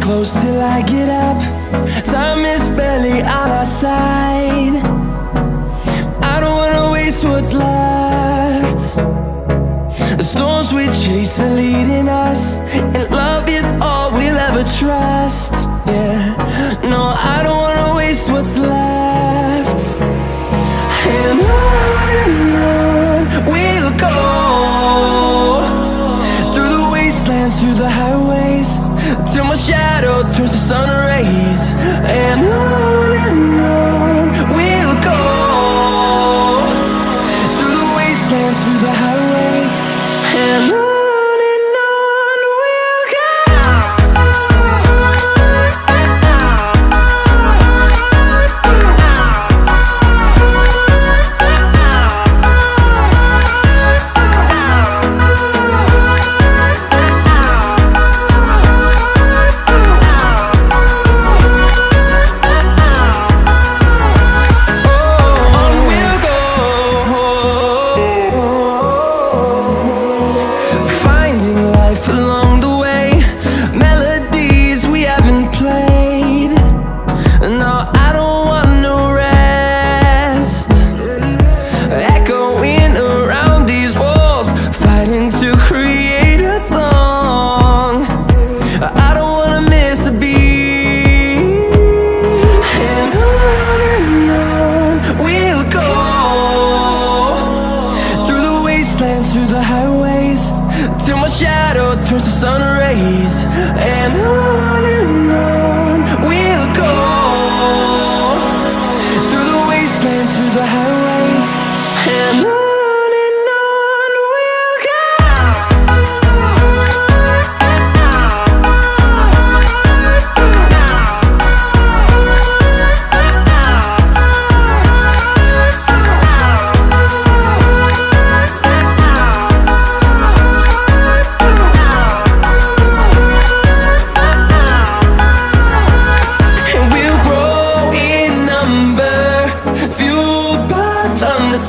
close till I get up. Time is barely on our side. I don't wanna waste what's left. The storms we chase are leading us, and love is all we'll ever trust. Yeah, no, I don't wanna waste what's left. And on we'll go, through the wastelands, through the highways, till my shadow turns to sun rays. And on we'll go, through the wastelands, through the highways, and on we'll go. Through the highways, till my shadow turns to sun rays. And on we'll go, through the wastelands, through the highways, and on we'll go.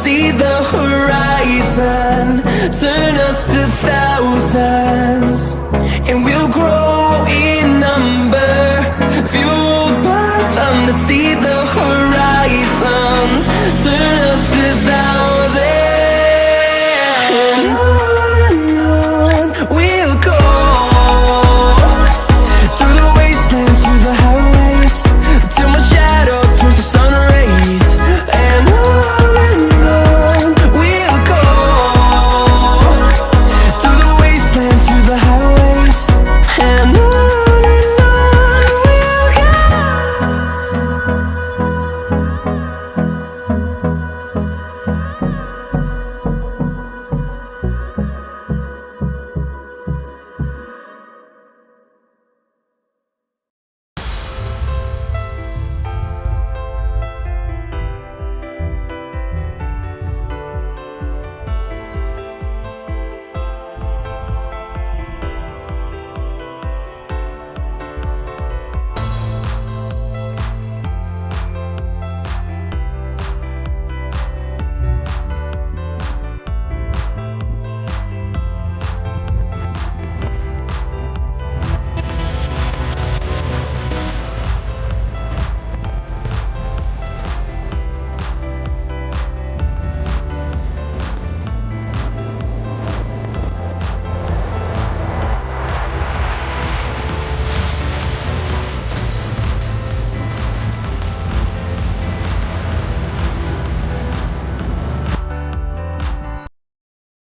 See the horizon turn us to thousands, and we'll grow